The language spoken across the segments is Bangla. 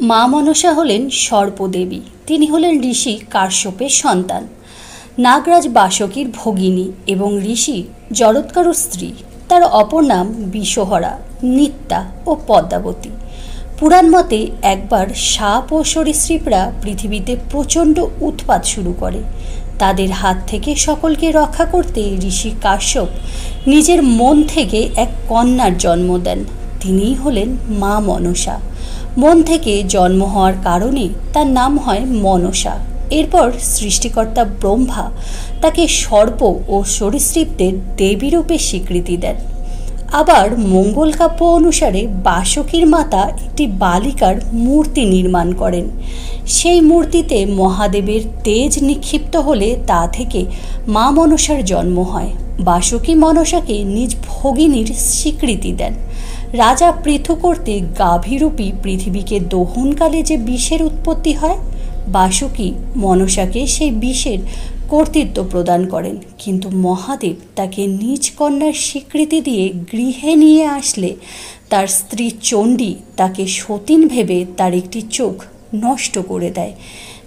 মা মনসা হলেন সর্পদেবী। তিনি হলেন ঋষি কাশ্যপের সন্তান, নাগরাজ বাসকীর ভগিনী এবং ঋষি জরৎকারুর স্ত্রী। তার অপর নাম বিষহরা, নিত্যা ও পদ্মাবতী। পুরাণ মতে একবার সাপ ও সরীসৃপরা পৃথিবীতে প্রচণ্ড উৎপাত শুরু করে। তাদের হাত থেকে সকলকে রক্ষা করতে ঋষি কাশ্যপ নিজের মন থেকে এক কন্যার জন্ম দেন। তিনিই হলেন মা মনসা। মন থেকে জন্ম হওয়ার কারণে তার নাম হয় মনসা। এরপর সৃষ্টিকর্তা ব্রহ্মা তাকে সর্প ও সরীসৃপদের দেবীরূপে স্বীকৃতি দেন। আবার মঙ্গল কাব্য অনুসারে বাসকীর মাতা একটি বালিকার মূর্তি নির্মাণ করেন। সেই মূর্তিতে মহাদেবের তেজ নিক্ষিপ্ত হলে তা থেকে মা মনসার জন্ম হয়। বাসকী মনসাকে নিজ ভগিনীর স্বীকৃতি দেন। রাজা পৃথু করতে গাভীরূপী পৃথিবীকে দহনকালে যে বিষের উৎপত্তি হয়, বাসকী মনসাকে সেই বিষের কর্তৃত্ব প্রদান করেন। কিন্তু মহাদেব তাকে নিজ কন্যার স্বীকৃতি দিয়ে গৃহে নিয়ে আসলে তার স্ত্রী চণ্ডী তাকে সতীন ভেবে তার একটি চোখ নষ্ট করে দেয়,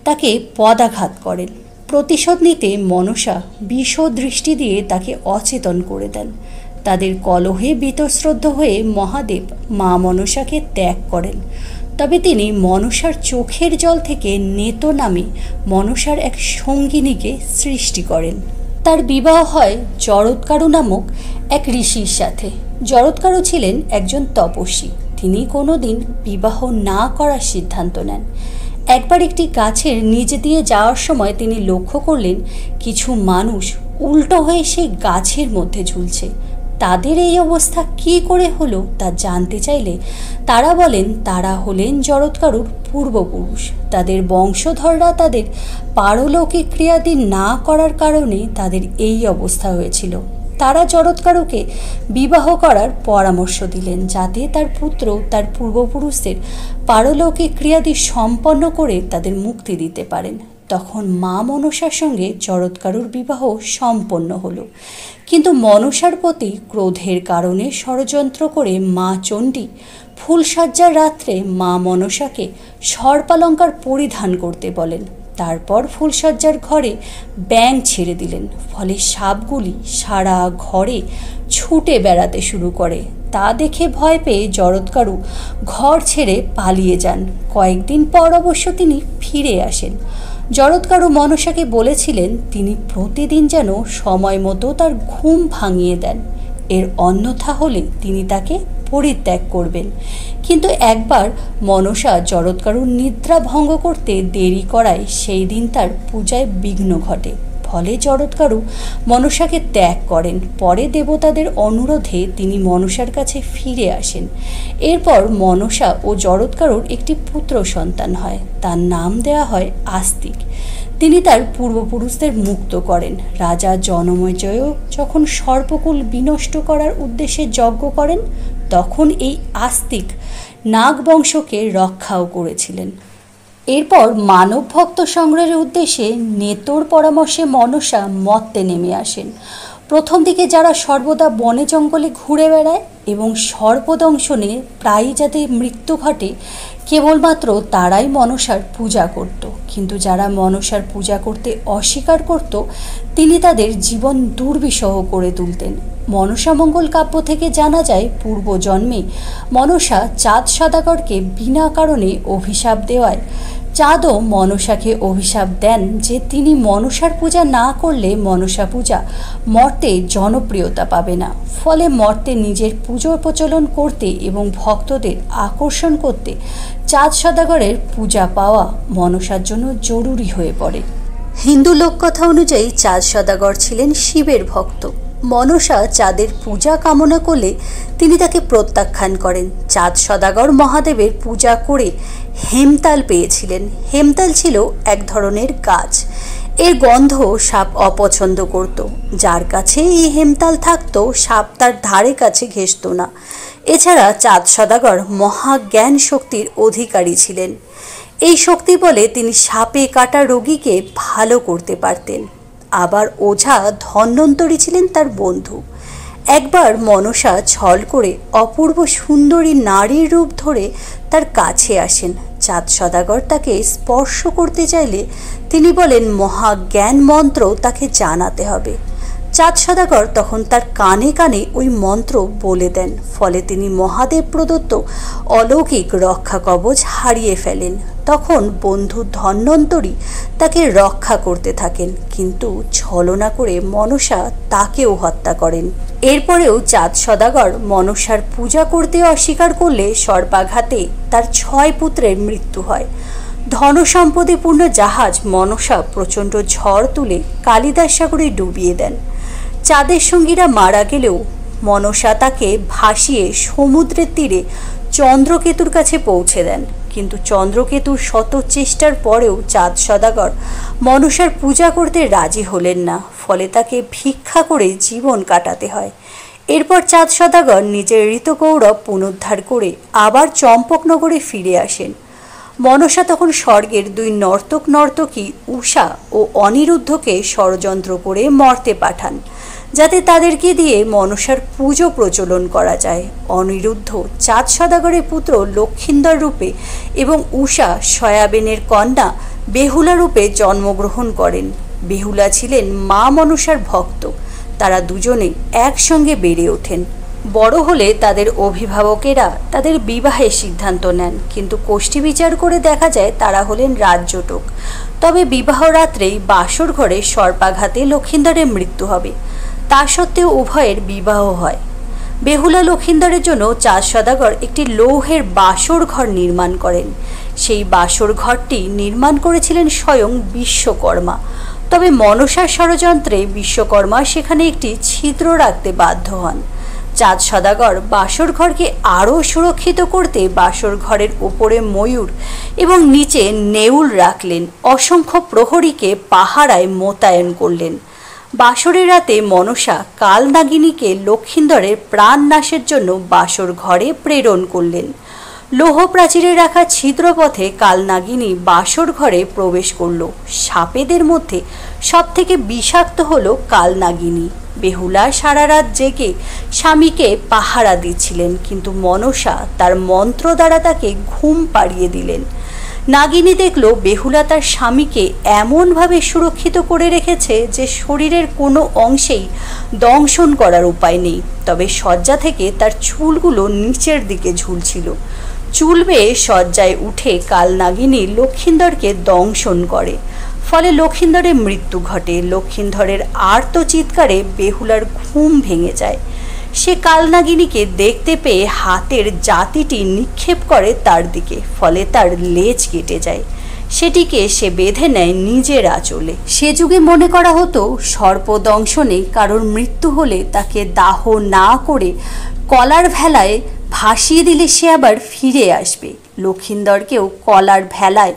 তাকে পদাঘাত করেন। প্রতিশোধ নিতে মনসা বিষ দৃষ্টি দিয়ে তাকে অচেতন করে দেন। তাদের কলহে বীতশ্রদ্ধ হয়ে মহাদেব মা মনসাকে ত্যাগ করেন। তবে তিনি মনসার চোখের জল থেকে নেতো নামে মনসার এক সঙ্গিনীকে সৃষ্টি করেন। তার বিবাহ হয় জরৎকারু নামক এক ঋষির সাথে। জরৎকারু ছিলেন একজন তপস্বী। তিনি কোনোদিন বিবাহ না করার সিদ্ধান্ত নেন। একবার একটি গাছের নিচ দিয়ে যাওয়ার সময় তিনি লক্ষ্য করলেন কিছু মানুষ উল্টো হয়ে সেই গাছের মধ্যে ঝুলছে। তাদের এই অবস্থা কী করে হলো তা জানতে চাইলে তারা বলেন তারা হলেন জরৎকারুর পূর্বপুরুষ। তাদের বংশধররা তাদের পারলৌকিক ক্রিয়াদি না করার কারণে তাদের এই অবস্থা হয়েছিল। তারা জরৎকারুকে বিবাহ করার পরামর্শ দিলেন, যাতে তার পুত্র তার পূর্বপুরুষদের পারলৌকিক ক্রিয়াদি সম্পন্ন করে তাদের মুক্তি দিতে পারেন। তখন মা মনসার সঙ্গে জরৎকারুর বিবাহ সম্পন্ন হলো। কিন্তু মনসার প্রতি ক্রোধের কারণে ষড়যন্ত্র করে মা চণ্ডী ফুলসজ্জার রাত্রে মা মনসাকে সর্পালঙ্কার পরিধান করতে বলেন। তারপর ফুলসজ্জার ঘরে ব্যাঙ ছেড়ে দিলেন। ফলে সাপগুলি সারা ঘরে ছুটে বেড়াতে শুরু করে। তা দেখে ভয় পেয়ে জরৎকারু ঘর ছেড়ে পালিয়ে যান। কয়েকদিন পর অবশ্য তিনি ফিরে আসেন। জরৎকারু মনসাকে বলেছিলেন তিনি প্রতিদিন যেন সময় মতো তার ঘুম ভাঙিয়ে দেন, এর অন্যথা হলে তিনি তাকে পরিত্যাগ করবেন। কিন্তু একবার মনসা জরৎকারুর নিদ্রা ভঙ্গ করতে দেরি করায় সেই দিন তার পূজায় বিঘ্ন ঘটে। ফলে জরৎকারু মনসাকে ত্যাগ করেন। পরে দেবতাদের অনুরোধে তিনি মনসার কাছে ফিরে আসেন। এরপর মনসা ও জরৎকারুর একটি পুত্র সন্তান হয়। তার নাম দেওয়া হয় আস্তিক। তিনি তার পূর্বপুরুষদের মুক্ত করেন। রাজা জনমেজয় যখন সর্পকুল বিনষ্ট করার উদ্দেশ্যে যজ্ঞ করেন, তখন এই আস্তিক নাগবংশকে রক্ষাও করেছিলেন। এরপর মানব ভক্ত সংগ্রহের উদ্দেশ্যে নেতোর পরামর্শে মনসা মর্তে নেমে আসেন। প্রথম দিকে যারা সর্বদা বনে জঙ্গলে ঘুরে বেড়ায় এবং সর্পদংশনে প্রায়ই যাদের মৃত্যু ঘটে, কেবলমাত্র তারাই মনসার পূজা করত। কিন্তু যারা মনসার পূজা করতে অস্বীকার করত, তিনি তাদের জীবন দুর্বিষহ করে তুলতেন। মনসা মঙ্গল কাব্য থেকে জানা যায় পূর্বজন্মে মনসা চাঁদ সদাগরকে বিনা কারণে অভিশাপ দেওয়ায় চাঁদও মনসাকে অভিশাপ দেন যে তিনি মনসার পূজা না করলে মনসা পূজা মর্তে জনপ্রিয়তা পাবে না। ফলে মর্তে নিজের পুজো প্রচলন করতে এবং ভক্তদের আকর্ষণ করতে চাঁদ সদাগরের পূজা পাওয়া মনসার জন্য জরুরি হয়ে পড়ে। হিন্দু লোককথা অনুযায়ী চাঁদ সদাগর ছিলেন শিবের ভক্ত। মনসা চাঁদের পূজা কামনা করলে তিনি তাকে প্রত্যাখ্যান করেন। চাঁদ সদাগর মহাদেবের পূজা করে হেমতাল পেয়েছিলেন। হেমতাল ছিল এক ধরনের গাছ। এর গন্ধ সাপ অপছন্দ করত। যার কাছে এই হেমতাল থাকতো, সাপ তার ধারে কাছে ঘেঁষত না। এছাড়া চাঁদ সদাগর মহাজ্ঞান শক্তির অধিকারী ছিলেন। এই শক্তি বলে তিনি সাপে কাটা রোগীকে ভালো করতে পারতেন। আবার ওঝা ধন্বন্তরী ছিলেন তার বন্ধু। একবার মনসা ছল করে অপূর্ব সুন্দরী নারীর রূপ ধরে তার কাছে আসেন। চাঁদ সদাগর তাকে স্পর্শ করতে চাইলে তিনি বলেন মহাজ্ঞান মন্ত্র তাকে জানাতে হবে। চাঁদ সদাগর তখন তার কানে কানে ওই মন্ত্র বলে দেন। ফলে তিনি মহাদেব প্রদত্ত অলৌকিক রক্ষা কবচ হারিয়ে ফেলেন। তখন বন্ধু ধন্বন্তরী তাকে রক্ষা করতে থাকেন, কিন্তু ছলনা করে মনসা তাকেও হত্যা করেন। এরপরেও চাঁদ সদাগর মনসার পূজা করতে অস্বীকার করলে সর্পাঘাতে তার 6 পুত্রের মৃত্যু হয়। ধনসম্পদে পূর্ণ জাহাজ মনসা প্রচণ্ড ঝড় তুলে কালিদাস সাগরে ডুবিয়ে দেন। চাঁদের সঙ্গীরা মারা গেলেও মনসা তাকে ভাসিয়ে সমুদ্রের তীরে চন্দ্রকেতুর কাছে পৌঁছে দেন। কিন্তু চন্দ্রকেতুর শত চেষ্টার পরেও চাঁদ সদাগর মনসার পূজা করতে রাজি হলেন না। ফলে তাকে ভিক্ষা করে জীবন কাটাতে হয়। এরপর চাঁদ সদাগর নিজের ঋতগৌরব পুনরুদ্ধার করে আবার চম্পকনগরে ফিরে আসেন। মনসা তখন স্বর্গের 2 নর্তক নর্তকী উষা ও অনিরুদ্ধকে ষড়যন্ত্র করে মর্তে পাঠান, যাতে তাদেরকে দিয়ে মনসার পুজো প্রচলন করা যায়। অনিরুদ্ধ চাঁদ সদাগরের পুত্র লক্ষিন্দর রূপে এবং উষা সয়াবেনের কন্যা বেহুলা রূপে জন্মগ্রহণ করেন। বেহুলা ছিলেন মা মনসার ভক্ত। তারা দুজনে একসঙ্গে বেড়ে ওঠেন। বড় হলে তাদের অভিভাবকেরা তাদের বিবাহের সিদ্ধান্ত নেন, কিন্তু কোষ্ঠী বিচার করে দেখা যায় তারা হলেন রাজজটক। তবে বিবাহ রাত্রেই বাসর ঘরে সর্পাঘাতে লক্ষিন্দরের মৃত্যু হবে। তা সত্ত্বেও উভয়ের বিবাহ হয়। বেহুলা লক্ষিন্দরের জন্য চাঁদ সদাগর একটি লৌহের বাসর ঘর নির্মাণ করেন। সেই বাসর ঘরটি নির্মাণ করেছিলেন স্বয়ং বিশ্বকর্মা। তবে মনসার ষড়যন্ত্রে বিশ্বকর্মা সেখানে একটি ছিদ্র রাখতে বাধ্য হন। চাঁদ সদাগর বাসর ঘরকে আরও সুরক্ষিত করতে বাসর ঘরের ওপরে ময়ূর এবং নিচে নেউল রাখলেন। অসংখ্য প্রহরীকে পাহারায় মোতায়েন করলেন। বাসরের রাতে মনসা কালনাগিনীকে লক্ষিন্দরের প্রাণ নাশের জন্য বাসর ঘরে প্রেরণ করলেন। লৌহ প্রাচীরে রাখা ছিদ্রপথে কালনাগিনী বাসর ঘরে প্রবেশ করল। সাপেদের মধ্যে সবথেকে বিষাক্ত হল কালনাগিনী। বেহুলা সারা রাত জেগে স্বামীকে পাহারা দিচ্ছিলেন, কিন্তু মনসা তার মন্ত্র দ্বারা তাকে ঘুম পাড়িয়ে দিলেন। নাগিনী দেখল বেহুলা তার স্বামীকে এমনভাবে সুরক্ষিত করে রেখেছে যে শরীরের কোনো অংশেই দংশন করার উপায় নেই। তবে শয্যা থেকে তার চুলগুলো নিচের দিকে ঝুলছিল। চুল বেয়ে শয্যায় উঠে কালনাগিনী লক্ষিন্দরকে দংশন করে। ফলে লক্ষিন্দরের মৃত্যু ঘটে। লক্ষিন্দরের আর্ত চিৎকারে বেহুলার ঘুম ভেঙে যায়। সে কালনাগিনীকে দেখতে পেয়ে হাতের জাতিটি নিক্ষেপ করে তার দিকে। ফলে তার লেজ কেটে যায়। সেটিকে সে বেঁধে নেয় নিজের আঁচলে। সে যুগে মনে করা হতো সর্পদংশনে কারোর মৃত্যু হলে তাকে দাহ না করে কলার ভেলায় ভাসিয়ে দিলে সে আবার ফিরে আসবে। লক্ষিন্দরকেও কলার ভেলায়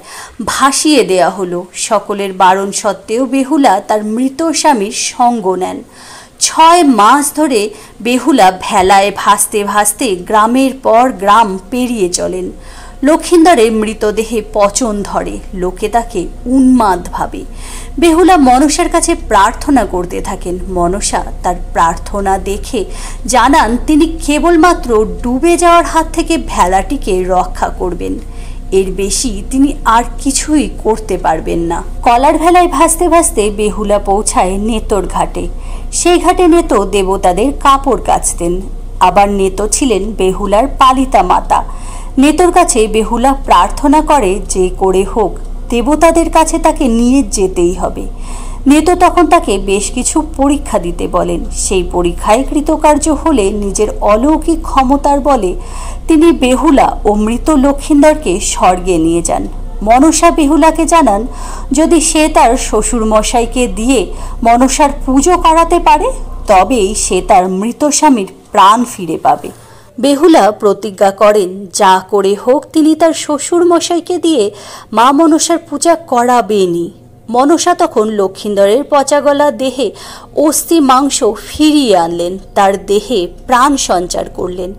ভাসিয়ে দেয়া হলো। সকলের বারণ সত্ত্বেও বেহুলা তার মৃত স্বামীর সঙ্গ নেন। 6 মাস ধরে বেহুলা ভেলায় ভাসতে ভাসতে গ্রামের পর গ্রাম পেরিয়ে চলেন। লক্ষিন্দরের মৃতদেহে পচন ধরে। লোকে তাকে উন্মাদ ভাবে। বেহুলা মনসার কাছে প্রার্থনা করতে থাকেন। মনসা তার প্রার্থনা দেখে জানান তিনি কেবলমাত্র ডুবে যাওয়ার হাত থেকে ভেলাটিকে রক্ষা করবেন। এর বেশি তিনি আর কিছুই করতে পারবেন না। কলার ভেলায় ভাসতে ভাসতে বেহুলা পৌঁছায় নেতর ঘাটে। সেই ঘাটে নেত দেবতাদের কাপড় কাচতেন। আবার নেত ছিলেন বেহুলার পালিতা মাতা। নেতর কাছে বেহুলা প্রার্থনা করে যে করে হোক দেবতাদের কাছে তাকে নিয়ে যেতেই হবে। নেত তখন তাকে বেশ কিছু পরীক্ষা দিতে বলেন। সেই পরীক্ষায় কৃতকার্য হলে নিজের অলৌকিক ক্ষমতার বলে তিনি বেহুলা ও মৃত লক্ষিন্দরকে স্বর্গে নিয়ে যান। মনসা বেহুলাকে জানান যদি সে তার শ্বশুর মশাইকে দিয়ে মনসার পুজো করাতে পারে তবেই সে তার মৃত স্বামীর প্রাণ ফিরে পাবে। বেহুলা প্রতিজ্ঞা করেন যা করে হোক তিনি তার শ্বশুর মশাইকে দিয়ে মা মনসার পূজা করাবেনই। মনসা তখন লক্ষিন্দরের পচাগলা দেহে অস্থি মাংস ফিরিয়ে আনলেন। তার দেহে প্রাণ সঞ্চার করলেন।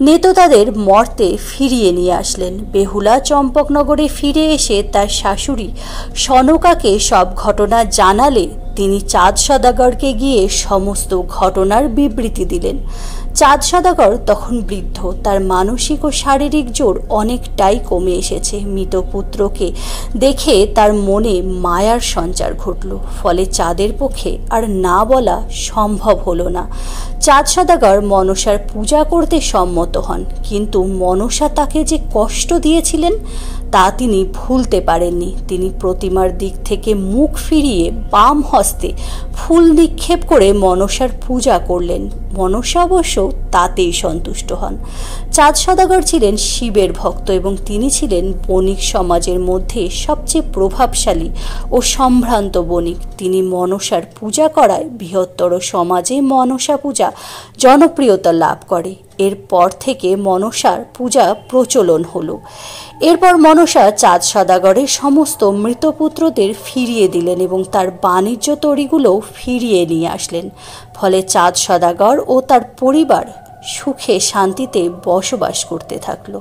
নেত তাদের মর্তে ফিরিয়ে নিয়ে আসলেন। বেহুলা চম্পকনগরে ফিরে এসে তার শাশুড়ি সনকাকে সব ঘটনা জানালে তিনি চাঁদ সদাগরকে গিয়ে সমস্ত ঘটনার বিবৃতি দিলেন। চাঁদ সদাগর তখন বৃদ্ধ, তার মানসিক ও শারীরিক জোর অনেকটাই কমে এসেছে। মৃত পুত্রকে দেখে তার মনে মায়ার সঞ্চার ঘটল, ফলে চাঁদের পক্ষে আর না বলা সম্ভব হলো না। চাঁদ সদাগর মনসার পূজা করতে সম্মত হন, কিন্তু মনসা তাকে যে কষ্ট দিয়েছিলেন তা তিনি ভুলতে পারেননি। তিনি প্রতিমার দিক থেকে মুখ ফিরিয়ে বাম হস্তে ফুল নিক্ষেপ করে মনসার পূজা করলেন। মনসা অবশ্য তাতেই সন্তুষ্ট হন। চাঁদ সদাগর ছিলেন শিবের ভক্ত এবং তিনি ছিলেন বণিক সমাজের মধ্যে সবচেয়ে প্রভাবশালী ও সম্ভ্রান্ত বণিক। তিনি মনসার পূজা করায় বৃহত্তর সমাজে মনসা পূজা জনপ্রিয়তা লাভ করে। এরপর থেকে মনসার পূজা প্রচলন হলো। এরপর মনসা চাঁদ সদাগরের সমস্ত মৃতপুত্রদের ফিরিয়ে দিলেন এবং তার বাণিজ্য তরীগুলোও ফিরিয়ে নিয়ে আসলেন। ফলে চাঁদ সদাগর ও তার পরিবার সুখে শান্তিতে বসবাস করতে থাকলো।